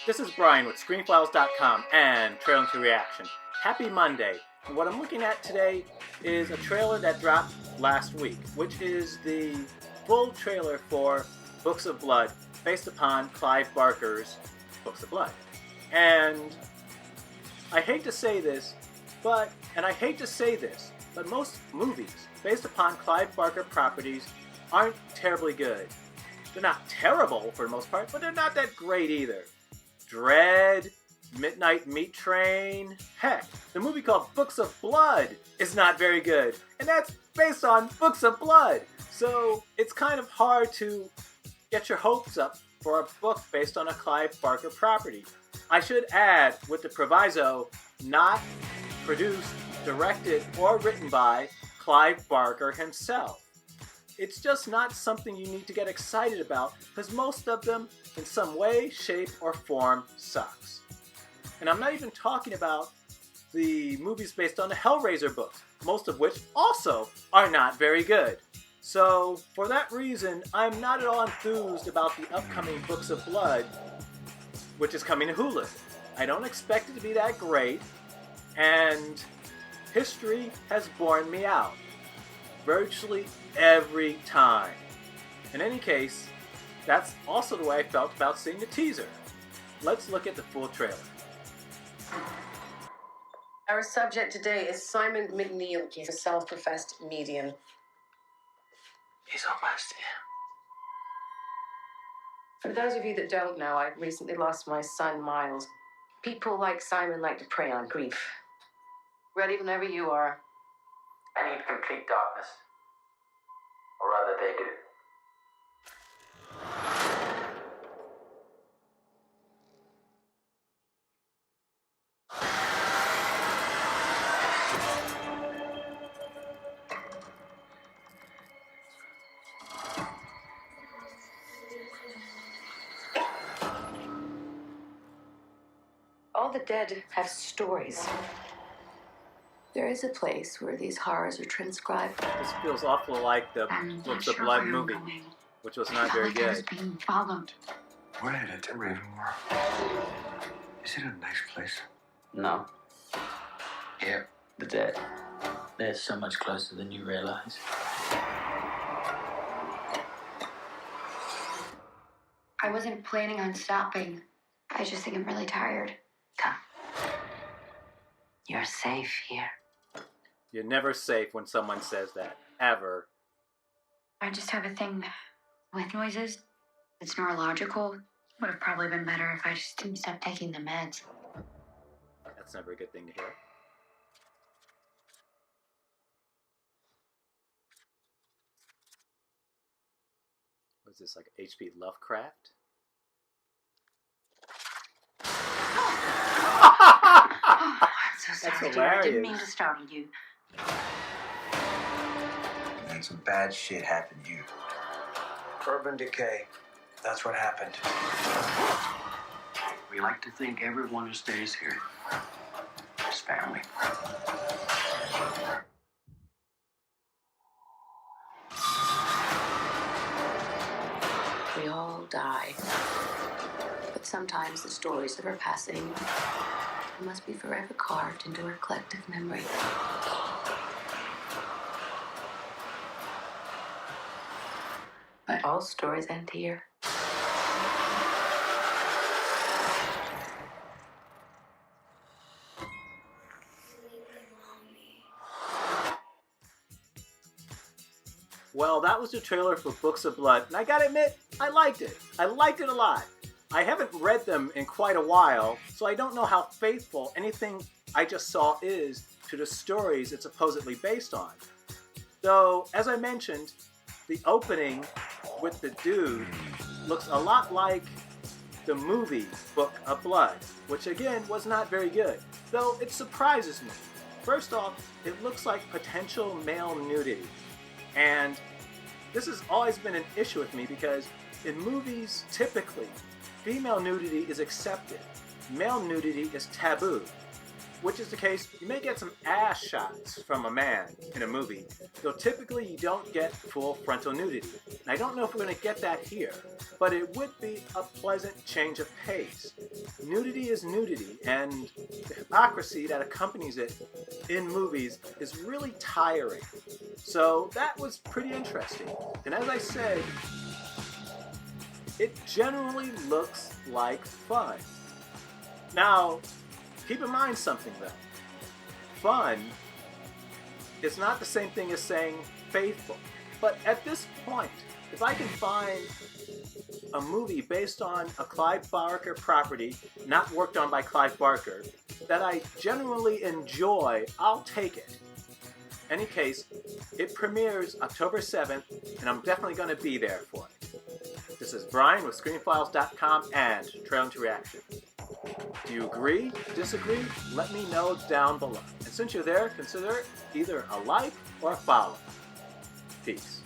This is Brian with ScreenFiles.com and Trailer to Reaction. Happy Monday. And what I'm looking at today is a trailer that dropped last week, which is the full trailer for Books of Blood, based upon Clive Barker's Books of Blood. And I hate to say this, but most movies based upon Clive Barker properties aren't terribly good. They're not terrible for the most part, but they're not that great either. Dread, Midnight Meat Train, heck, the movie called Books of Blood is not very good, and that's based on Books of Blood. So it's kind of hard to get your hopes up for a book based on a Clive Barker property. I should add, with the proviso, not produced, directed, or written by Clive Barker himself. It's just not something you need to get excited about, because most of them, in some way, shape, or form, sucks. And I'm not even talking about the movies based on the Hellraiser books, most of which also are not very good. So, for that reason, I'm not at all enthused about the upcoming Books of Blood, which is coming to Hulu. I don't expect it to be that great, and history has borne me out virtually every time. In any case, that's also the way I felt about seeing the teaser. Let's look at the full trailer. Our subject today is Simon McNeil. He's a self-professed medium. He's almost here. For those of you that don't know, I recently lost my son, Miles. People like Simon like to prey on grief. Ready whenever you are. I need complete darkness. Or rather, they do. All the dead have stories. There is a place where these horrors are transcribed. This feels awful like the Books of Blood movie, which was not very good. Being followed. We're headed to Ravenmore. Is it a nice place? No. Yeah. The dead. They're so much closer than you realize. I wasn't planning on stopping. I just think I'm really tired. Come. You're safe here. You're never safe when someone says that, ever. I just have a thing with noises. It's neurological. Would have probably been better if I just didn't stop taking the meds. That's never a good thing to hear. Was this like H.P. Lovecraft? I'm so sorry, That's dear. I didn't hilarious. mean to startle you. And some bad shit happened to you. Urban decay. That's what happened. We like to think everyone who stays here is family. We all die. But sometimes the stories of our passing must be forever carved into our collective memory. But all stories end here. Well, that was the trailer for Books of Blood, and I gotta admit, I liked it. I liked it a lot. I haven't read them in quite a while, so I don't know how faithful anything I just saw is to the stories it's supposedly based on. Though, as I mentioned, the opening with the dude looks a lot like the movie Book of Blood, which again was not very good, though it surprises me. First off, it looks like potential male nudity, and this has always been an issue with me because in movies, typically, female nudity is accepted, male nudity is taboo. which is the case, you may get some ass shots from a man in a movie, though typically you don't get full frontal nudity. And I don't know if we're going to get that here, but it would be a pleasant change of pace. Nudity is nudity, and the hypocrisy that accompanies it in movies is really tiring. So that was pretty interesting. And as I said, it generally looks like fun. Now, keep in mind something though. Fun is not the same thing as saying faithful. But at this point, if I can find a movie based on a Clive Barker property, not worked on by Clive Barker, that I genuinely enjoy, I'll take it. In any case, it premieres October 7th, and I'm definitely going to be there for it. This is Brian with ScreenFiles.com and Trailer to Reaction. Do you agree? Disagree? Let me know down below. And since you're there, consider it either a like or a follow. Peace.